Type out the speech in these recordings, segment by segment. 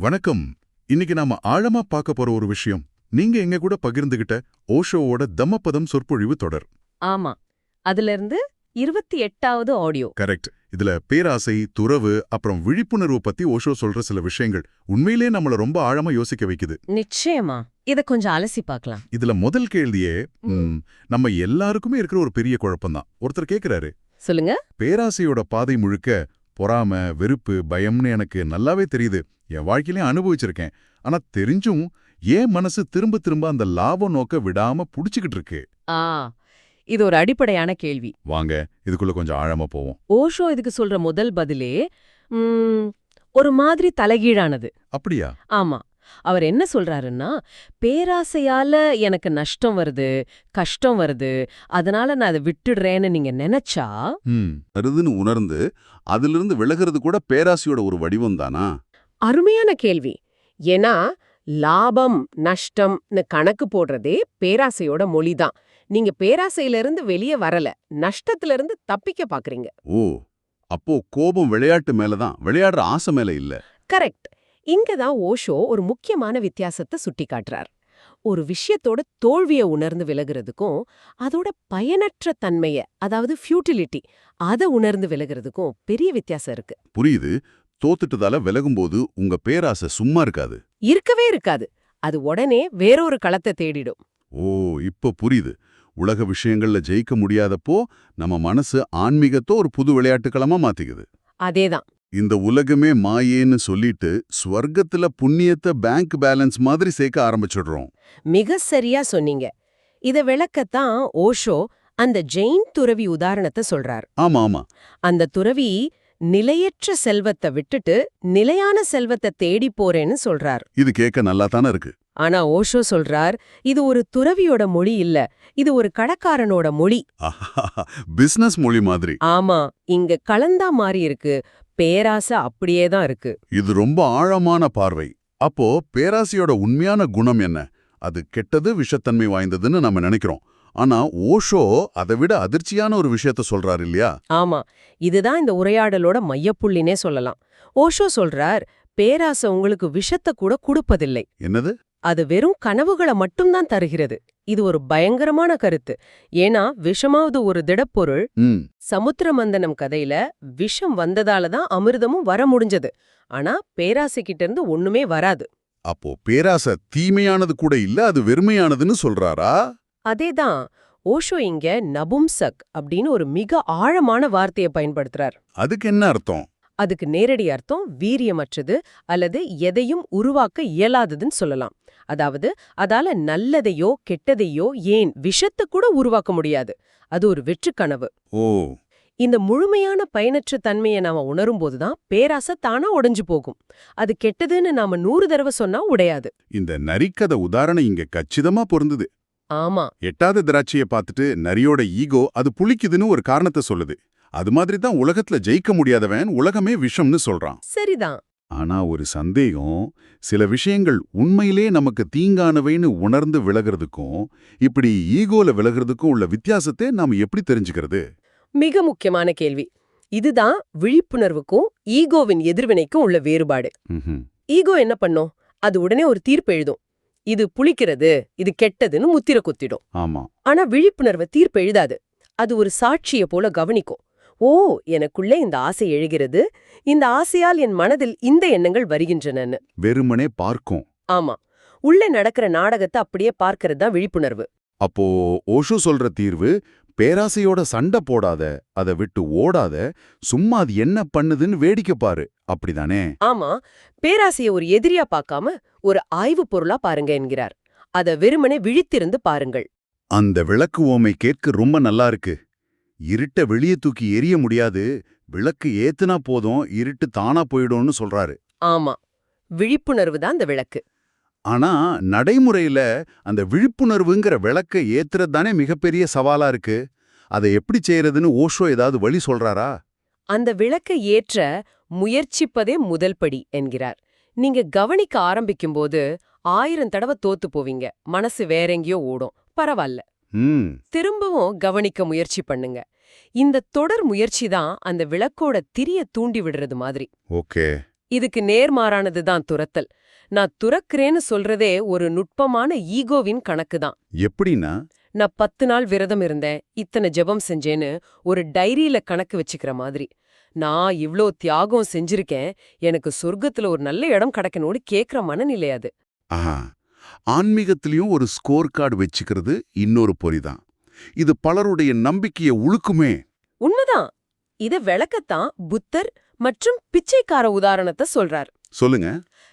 வணக்கம். இன்னைக்கு நாம ஆழமா பார்க்க போற ஒரு விஷயம், நீங்க எங்க கூட பகிர்ந்துகிட்ட ஓஷோவோட தம்மபதம் சொற்பொழிவு தொடர். ஆமா. அதிலிருந்து 28வது ஆடியோ. கரெக்ட். இதுல பேராசை, துறவு, அப்புறம் விழிப்புணர்வு பத்தி ஓஷோ சொல்ற சில விஷயங்கள் உண்மையிலே நம்மள ரொம்ப ஆழமா யோசிக்க வைக்குது. நிச்சயமா. இத கொஞ்சம் அலசி பார்க்கலாம். இதுல முதல் கேள்வியே நம்ம எல்லாருக்குமே இருக்கிற ஒரு பெரிய குழப்பம்தான். ஒருத்தர் கேக்குறாரு, சொல்லுங்க. பேராசையோட பாதை முழுக்க பொறாம, வெறுப்பு, பயம்னு எனக்கு நல்லாவே தெரியுது. என் வாழ்க்கையிலே அனுபவிச்சிருக்கேன். ஆனா தெரிஞ்சும் ஏன் மனசு திரும்ப திரும்ப அந்த லாபம் நோக்க விடாம புடிச்சுக்கிட்டு இருக்கு? ஆ இது ஒரு அடிப்படையான கேள்வி. வாங்க இதுக்குள்ள கொஞ்சம் ஆழமா போவோம். ஓஷோ இதுக்கு சொல்ற முதல் பதிலே ஒரு மாதிரி தலைகீழானது. அப்படியா? ஆமா. அவர் என்ன சொல்றாருன்னா, பேராசையால எனக்கு நஷ்டம் வருது, கஷ்டம் வருது, அதனால நான் அதை விட்டுடுறேன்னு நீங்க நினைச்சா வருதுன்னு உணர்ந்து அதிலிருந்து விலகிறது கூட பேராசையோட ஒரு வடிவம் தானா? அருமையான கேள்வி. ஏன்னா லாபம் நஷ்டம்னு கணக்கு போடுறதே பேராசையோட மொழிதான். நீங்க பேராசையிலிருந்து வெளியே வரல, நஷ்டத்திலிருந்து தப்பிக்க பாக்குறீங்க. ஓ, அப்போ கோபம் விளையாட்டு மேலதான், விளையாடுற ஆசை மேல இல்ல. கரெக்ட். இங்கதான் ஓஷோ ஒரு முக்கியமான வித்தியாசத்தை சுட்டி காட்டுறார். ஒரு விஷயத்தோட தோல்வியை உணர்ந்து விலகிறதுக்கும் அதோட பயனற்ற தன்மைய, அதாவது ஃபியூட்டிலிட்டி, அதை உணர்ந்து விலகிறதுக்கும் பெரிய வித்தியாசம் இருக்கு. புரியுது. தோத்துட்டதால விலகும்போது உங்க பேராசை சும்மா இருக்காது. இருக்கவே இருக்காது. அது உடனே வேறொரு களத்தை தேடிடும். ஓ, இப்ப புரியுது. உலக விஷயங்கள்ல ஜெயிக்க முடியாதப்போ நம்ம மனசு ஆன்மீகத்தோ ஒரு புது விளையாட்டுக்களமா மாத்திக்குது. அதேதான். இந்த உலகமே மாயேன்னு சொல்லிட்டு ஸ்வர்க்கத்துல புண்ணியத்தை பேங்க் பேலன்ஸ் மாதிரி சேர்க்க ஆரம்பிச்சிடுறோம். மிக சரியா சொன்னீங்க. இத விளக்கத்தான் ஓஷோ அந்த ஜெயின் துறவி உதாரணத்தை சொல்றார். ஆமா ஆமா. அந்த துறவி நிலையற்ற செல்வத்தை விட்டுட்டு நிலையான செல்வத்தை தேடி போறேன்னு சொல்றார். இது கேட்க நல்லா தானே இருக்கு. ஆனா ஓஷோ சொல்றார், இது ஒரு துறவியோட மொழி இல்ல, இது ஒரு கடைக்காரனோட மொழி. பிசினஸ் மொழி மாதிரி. ஆமா, இங்க கலந்தா மாறி இருக்கு. பேராசை அப்படியே தான் இருக்கு. இது ரொம்ப ஆழமான பார்வை. அப்போ பேராசையோட உண்மையான குணம் என்ன? அது கெட்டது, விஷத்தன்மை வாய்ந்ததுன்னு நம்ம நினைக்கிறோம். ஆனா ஓஷோ அதை விட அதிர்ச்சியான ஒரு விஷயத்த சொல்றாரு இல்லையா? ஆமா, இதுதான் இந்த உரையாடலோட மையப்புள்ளினே சொல்லலாம். ஓஷோ சொல்றார், பேராசை உங்களுக்கு விஷத்தை கூட கொடுப்பதில்லை. என்னது? அது வெறும் கனவுகளை மட்டும்தான் தருகிறது. இது ஒரு பயங்கரமான கருத்து. ஏன்னா விஷமாவது ஒரு திடப்பொருள். சமுத்திரமந்தனம் கதையில விஷம் வந்ததால தான் அமிர்தமும் வர முடிஞ்சது. ஆனா பேராசைக்கிட்ட இருந்து ஒண்ணுமே வராது. அப்போ பேராசை தீமையானது கூட இல்ல, அது வெறுமையானதுன்னு சொல்றாரா? அதேதான். ஓஷோ இங்க நபும்சக் அப்படின்னு ஒரு மிக ஆழமான வார்த்தையை பயன்படுத்துறார். அதுக்கு என்ன அர்த்தம்? அதுக்கு நேரடி அர்த்தம் வீரியமற்றது அல்லது எதையும் உருவாக்க இயலாததுன்னு சொல்லலாம். அதாவது அதால நல்லதையோ கெட்டதையோ ஏன் விஷத்தை கூட உருவாக்க முடியாது. அது ஒரு வெற்று கனவு. ஓ, இந்த முழுமையான பயனற்ற தன்மையை நாம உணரும்போதுதான் பேராசை தானா உடைஞ்சு போகும். அது கெட்டதுன்னு நாம 100 தடவை சொன்னா உடையாது. இந்த நரிக்கதை உதாரணம் இங்க கச்சிதமா பொருந்துது. ஆமா. எட்டாவது திராட்சையை பார்த்துட்டு நரியோட ஈகோ அது புளிக்குதுன்னு ஒரு காரணத்தை சொல்லுது. அது மாதிரி தான் உலகத்துல ஜெயிக்க முடியாதவன் உலகமே விஷம்னு சொல்றான். சரிதான். ஆனா ஒரு சந்தேகம், சில விஷயங்கள் உண்மையிலே நமக்கு தீங்கானவைன்னு உணர்ந்து விலகிறதுக்கும் இப்படி ஈகோல விலகிறதுக்கும் உள்ள வித்தியாசத்தை நாம எப்படி தெரிஞ்சுக்கிறது? மிக முக்கியமான கேள்வி. இதுதான் விழிப்புணர்வுக்கும் ஈகோவின் எதிர்வினைக்கும் உள்ள வேறுபாடு. ஈகோ என்ன பண்ணும்? அது உடனே ஒரு தீர்ப்பு எழுதும். இது புளிக்கிறது, இது கெட்டதுன்னு முத்திர குத்திடும். ஆமா. ஆனா விழிப்புணர்வு தீர்ப்பு எழுதாது. அது ஒரு சாட்சிய போல கவனிக்கும். ஓ, எனக்குள்ளே இந்த ஆசை எழுகிறது, இந்த ஆசையால் என் மனதில் இந்த எண்ணங்கள் வருகின்றனன்னு வெறுமனே பார்க்கும். ஆமா, உள்ளே நடக்கிற நாடகத்தை அப்படியே பார்க்கறது தான் விழிப்புணர்வு. அப்போ ஓஷோ சொல்ற தீர்வு, பேராசையோட சண்டை போடாத, அதை விட்டு ஓடாத, சும்மா அது என்ன பண்ணுதுன்னு வேடிக்கை பாரு, அப்படிதானே? ஆமா, பேராசைய ஒரு எதிரியா பார்க்காம ஒரு ஆய்வு பொருளா பாருங்க என்கிறார். அத வெறுமனே விழித்திருந்து பாருங்கள். அந்த விளக்கு ஓமை கேட்க ரொம்ப நல்லா இருக்கு. இருட்ட வெளியே தூக்கி எரிய முடியாது, விளக்கு ஏத்துனா போதும், இருட்டு தானா போயிடும்னு சொல்றாரு. ஆமா, விழிப்புணர்வு தான் அந்த விளக்கு. ஆனா நடைமுறையில அந்த விழிப்புணர்வுங்கிற விளக்க ஏத்துறது தானே மிகப்பெரிய சவாலா இருக்கு. அதை எப்படி செய்யறதுன்னு ஓஷோ ஏதாவது வழி சொல்றாரா? அந்த விளக்கை ஏற்ற முயற்சிப்பதே முதல் படி என்கிறார். நீங்க கவனிக்க ஆரம்பிக்கும்போது 1000 தடவை தோத்து போவீங்க, மனசு வேறெங்கயோ ஓடும். பரவாயில்ல, திரும்பவும் கவனிக்க முயற்சி பண்ணுங்க. இந்த தொடர் முயற்சி தான் அந்த விளக்கோட திரிய தூண்டி விடுறது மாதிரி. ஓகே. இதுக்கு நேர்மாறானதுதான் துரத்தல். நான் துறக்கிறேன்னு சொல்றதே ஒரு நுட்பமான ஈகோவின் கணக்கு தான். எப்படின்னா? நான் 10 நாள் விரதம் இருந்தேன், இத்தனை ஜெபம் செஞ்சேன்னு ஒரு டைரியில கணக்கு வச்சுக்கிற மாதிரி. நான் இவ்ளோ தியாகம் செஞ்சிருக்கேன், எனக்கு சொர்க்கத்துல ஒரு நல்ல இடம் கிடைக்கணும்னு கேக்குற மனநிலை அது. ஆஹா, ஆன்மீகத்திலயும் ஒரு ஸ்கோர் கார்டு வச்சுக்கிறது இன்னொரு பொறிதான். இது பலருடைய நம்பிக்கையை உழுக்குமே. உண்மைதான். இத விளக்கத்தான் புத்தர் மற்றும் பிச்சைக்கார உதாரணத்தை சொல்றார். சொல்லுங்க.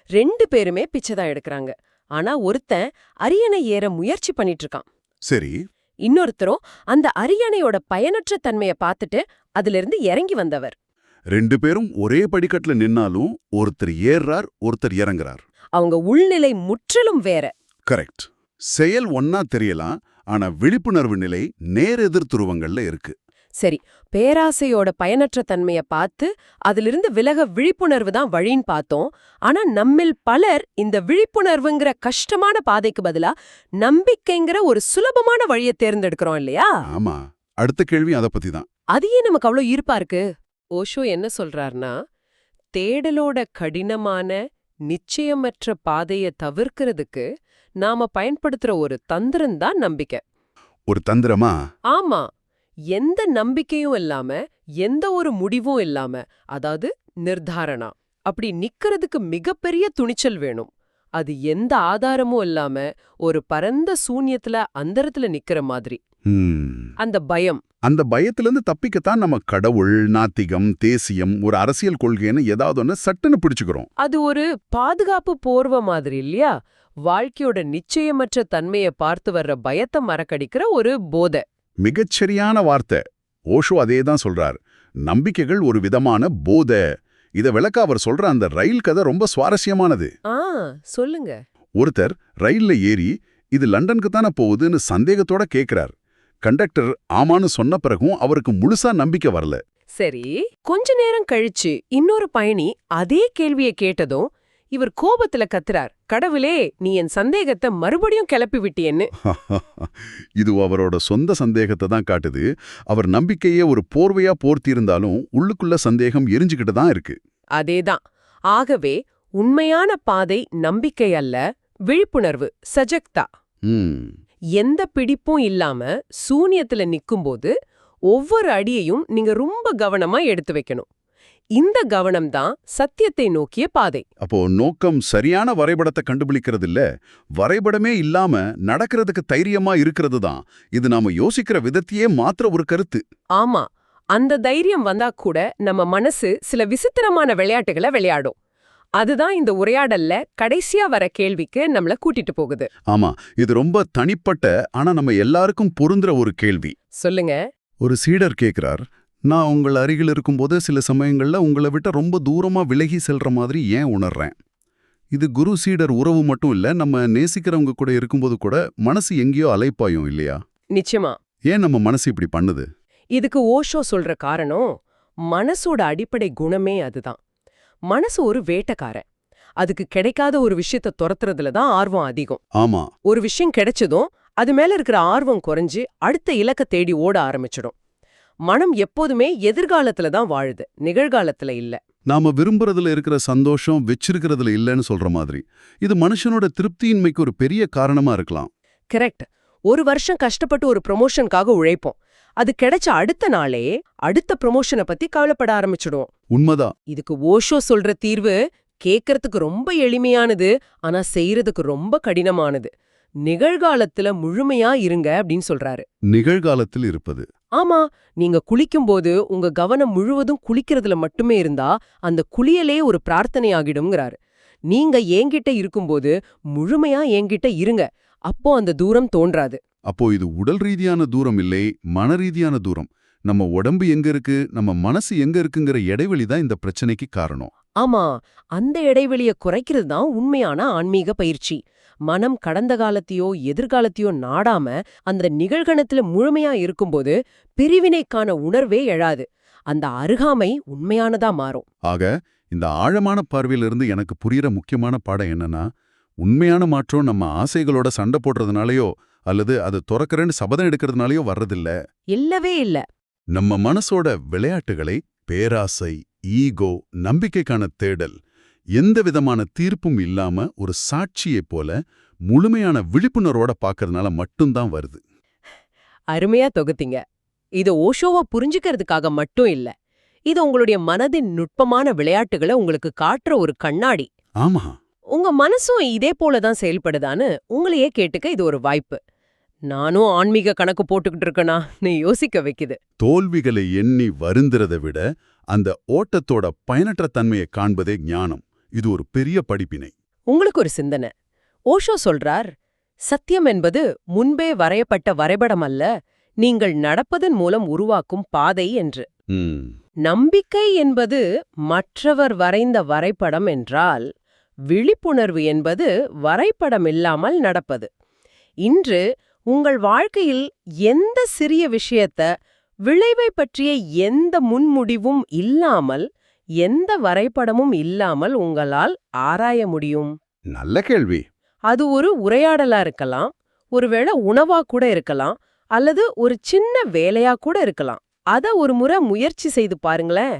2 பேருமே பிச்சை தான் எடுக்கறாங்க. ஆனா ஒருத்தன் அரியணை ஏற முயற்சி பண்ணிட்டு இருக்கான். சரி. இன்னொருத்தரும் அந்த அரியணையோட பயனற்ற தன்மைய பார்த்துட்டு அதிலிருந்து இறங்கி வந்தவர். 2 பேரும் ஒரே படிக்கட்டுல நின்னாலும் ஒருத்தர் ஏறுறார், ஒருத்தர் இறங்குறார். அவங்க உள்நிலை முற்றிலும் வேற. கரெக்ட். செயல் ஒன்னா தெரியலாம், ஆனா விழிப்புணர்வு நிலை நேரெதிர் துருவங்கள்ல இருக்கு. சரி, பேராசையோட பயனற்ற தன்மைய பார்த்து அதிலிருந்து விலக விழிப்புணர்வு தான் வழின்னு பார்த்தோம். ஆனா நம்மில் பலர் இந்த விழிப்புணர்வுங்கிற கஷ்டமான பாதைக்கு பதிலா நம்பிக்கைங்கிற ஒரு சுலபமான வழியை தேர்ந்தெடுக்கிறோம் இல்லையா? ஆமா. அடுத்த கேள்வி அத பத்தி தான். அது ஏன் நமக்கு அவ்வளோ ஈர்ப்பா இருக்கு? ஓஷோ என்ன சொல்றார்னா, தேடலோட கடினமான நிச்சயமற்ற பாதைய தவிர்க்கிறதுக்கு நாம பயன்படுத்துற ஒரு தந்திரம் தான் நம்பிக்கை. ஒரு தந்திரமா? ஆமா. எந்த நம்பிக்கையும் இல்லாம, எந்த ஒரு முடிவும் இல்லாம, அதாவது நிர்தாரணா, அப்படி நிக்கிறதுக்கு மிகப்பெரிய துணிச்சல் வேணும். அது எந்த ஆதாரமும் இல்லாம ஒரு பரந்த சூன்யத்துல அந்தரத்துல நிக்கிற மாதிரி. அந்த பயம். அந்த பயத்திலிருந்து தப்பிக்கத்தான் நம்ம கடவுள், நாத்திகம், தேசியம், ஒரு அரசியல் கொள்கைன்னு ஏதாவது ஒன்னு சட்டுன்னு பிடிச்சுக்கிறோம். அது ஒரு பாதுகாப்பு போர்வை மாதிரி இல்லையா? வாழ்க்கையோட நிச்சயமற்ற தன்மைய பார்த்து வர்ற பயத்தை மறக்கடிக்கிற ஒரு போதை. மிகச்சரியான வார்த்தை. ஓஷோ அதே தான் சொல்றார். நம்பிக்கைகள் ஒரு விதமான போதை. இத விளக்க அவர் சொல்ற அந்த ரயில் கதை ரொம்ப சுவாரஸ்யமானது. சொல்லுங்க. ஒருத்தர் ரயில்ல ஏறி இது லண்டனுக்கு தானே போகுதுன்னு சந்தேகத்தோட கேக்குறார். கண்டக்டர் ஆமான்னு சொன்ன பிறகும் அவருக்கு முழுசா நம்பிக்கை வரல. சரி, கொஞ்ச நேரம் கழிச்சு இன்னொரு பயணி அதே கேள்வியை கேட்டதும் இவர் கோபத்துல கத்துறார், கடவுளே, நீ என் சந்தேகத்தை மறுபடியும் கிளப்பி விட்டியன்னு. இது அவரோட சொந்த சந்தேகத்தை தான் காட்டுது. அவர் நம்பிக்கையே ஒரு போர்வையா போர்த்தியிருந்தாலும் உள்ளுக்குள்ள சந்தேகம் எரிஞ்சுக்கிட்டு தான் இருக்கு. அதேதான். ஆகவே உண்மையான பாதை நம்பிக்கை அல்ல, விழிப்புணர்வு, சஜக்தா. எந்த பிடிப்பும் இல்லாம சூன்யத்துல நிக்கும்போது ஒவ்வொரு அடியையும் நீங்க ரொம்ப கவனமா எடுத்து வைக்கணும். இந்த கவனம் தான் சத்தியத்தை நோக்கிய பாதை. அப்போ நோக்கம் சரியான வரைபடத்தை கண்டுபிடிக்கிறது இல்ல, வரைபடமே இல்லாம நடக்கிறதுக்கு தைரியமா இருக்கிறது தான். இது நாம யோசிக்கிற விதத்தையே மாத்திர ஒரு கருத்து. ஆமா, அந்த தைரியம் வந்தா கூட நம்ம மனசு சில விசித்திரமான விளையாட்டுகளை விளையாடும். அதுதான் இந்த உரையாடல்ல கடைசியா வர கேள்விக்கு நம்மள கூட்டிட்டு போகுது. ஆமா, இது ரொம்ப தனிப்பட்ட ஆனா நம்ம எல்லாருக்கும் பொருந்துற ஒரு கேள்வி. சொல்லுங்க. ஒரு சீடர் கேக்குறார், நான் உங்கள் அருகில் இருக்கும்போது சில சமயங்கள்ல உங்களை விட்ட ரொம்ப தூரமா விலகி செல்ற மாதிரி ஏன் உணர்றேன்? இது குரு சீடர் உறவு மட்டும் இல்ல, நம்ம நேசிக்கிறவங்க கூட இருக்கும்போது கூட மனசு எங்கேயோ அலைப்பாயும் இல்லையா? நிச்சயமா. ஏன் நம்ம மனசு இப்படி பண்ணுது? இதுக்கு ஓஷோ சொல்ற காரணம் மனசோட அடிப்படை குணமே அதுதான். மனசு ஒரு வேட்டைக்காரன். அதுக்கு கிடைக்காத ஒரு விஷயத்தை துரத்துறதுல தான் ஆர்வம் அதிகம். ஆமா. ஒரு விஷயம் கிடைச்சதும் அது மேல இருக்கிற ஆர்வம் குறைஞ்சு அடுத்த இலக்க தேடி ஓட ஆரம்பிச்சிடும். மனம் எப்போதுமே எதிர்காலத்துல தான் வாழுது, நிகழ்காலத்துல இல்ல. நாம விரும்புறதுல இருக்கிற சந்தோஷம் வச்சிருக்கிறதுல இல்லைன்னு சொல்ற மாதிரி. இது மனுஷனோட திருப்தியின்மைக்கு ஒரு பெரிய காரணமா இருக்கலாம். கரெக்ட். ஒரு வருஷம் கஷ்டப்பட்டு ஒரு ப்ரமோஷனுக்காக உழைப்போம். அது கிடைச்ச அடுத்த நாளே அடுத்த ப்ரமோஷனை பத்தி கவலைப்பட ஆரம்பிச்சிடுவோம். உண்மைதான். இதுக்கு ஓஷோ சொல்ற தீர்வு கேட்கறதுக்கு ரொம்ப எளிமையானது, ஆனா செய்யறதுக்கு ரொம்ப கடினமானது. நிகழ்காலத்துல முழுமையா இருங்க அப்படின்னு சொல்றாரு. நிகழ்காலத்தில் இருப்பது. ஆமா, நீங்க குளிக்கும்போது உங்க கவனம் முழுவதும் குளிக்கிறதுல மட்டுமே இருந்தா அந்த குளியலே ஒரு பிரார்த்தனை ஆகிடும்ங்கிறாரு. நீங்க என்கிட்ட இருக்கும்போது முழுமையா என்கிட்ட இருங்க, அப்போ அந்த தூரம் தோன்றாது. அப்போ இது உடல் ரீதியான தூரம் இல்லை, மன ரீதியான தூரம். நம்ம உடம்பு எங்க இருக்கு, நம்ம மனசு எங்க இருக்குங்கிற இடைவெளி தான் இந்த பிரச்சனைக்கு காரணம். ஆமா, அந்த இடைவெளியை குறைக்கிறது தான் உண்மையான ஆன்மீக பயிற்சி. மனம் கடந்த காலத்தையோ எதிர்காலத்தையோ நாடாம அந்த நிகழ்கணத்துல முழுமையா இருக்கும்போது பிரிவினைக்கான உணர்வே எழாது. அந்த அருகாமை உண்மையானதா மாறும். ஆக இந்த ஆழமான பார்வையிலிருந்து எனக்கு புரியுற முக்கியமான பாடம் என்னன்னா, உண்மையான மாற்றம் நம்ம ஆசைகளோட சண்டை போடுறதுனாலயோ அல்லது அது துறக்கறேன்னு சபதம் எடுக்கிறதுனாலயோ வர்றதில்ல. இல்லவே இல்ல. நம்ம மனசோட விளையாட்டுகளை பேராசை, ஈகோ, நம்பிக்கைக்கான தேடல், எந்த விதமான தீர்ப்பும் இல்லாம ஒரு சாட்சியைப் போல முழுமையான விழிப்புணர்வோட பார்க்கறதுனால மட்டும்தான் வருது. அருமையா தொகுத்தீங்க. இது ஓஷோவை புரிஞ்சுக்கிறதுக்காக மட்டும் இல்ல. இது உங்களுடைய மனதின் நுட்பமான விளையாட்டுகளை உங்களுக்கு காட்டுற ஒரு கண்ணாடி. ஆமா, உங்க மனசும் இதே போலதான் செயல்படுதான்னு உங்களையே கேட்டுக்க இது ஒரு வாய்ப்பு. நானும் ஆன்மீக கணக்கு போட்டுக்கிட்டு இருக்கேனா நீ யோசிக்க வைக்குது. தோல்விகளை எண்ணி வருந்துறதை விட அந்த ஓட்டத்தோட பயனற்ற தன்மையை காண்பதே ஞானம். இது ஒரு பெரிய படிப்பினை. உங்களுக்கு ஒரு சிந்தனை. ஓஷோ சொல்றார், சத்தியம் என்பது முன்பே வரையப்பட்ட வரைபடம் அல்ல, நீங்கள் நடப்பதன் மூலம் உருவாக்கும் பாதை என்று. நம்பிக்கை என்பது மற்றவர் வரைந்த வரைபடம் என்றால், விழிப்புணர்வு என்பது வரைபடம் இல்லாமல் நடப்பது. இன்று உங்கள் வாழ்க்கையில் எந்த சிறிய விஷயத்த விளைவை பற்றிய எந்த முன்முடிவும் இல்லாமல், எந்த வரைபடமும் இல்லாமல் உங்களால் ஆராய முடியும்? நல்ல கேள்வி. அது ஒரு உரையாடலா இருக்கலாம், ஒருவேளை உணவா கூட இருக்கலாம், அல்லது ஒரு சின்ன வேலையா கூட இருக்கலாம். அத ஒரு முறை முயற்சி செய்து பாருங்களேன்.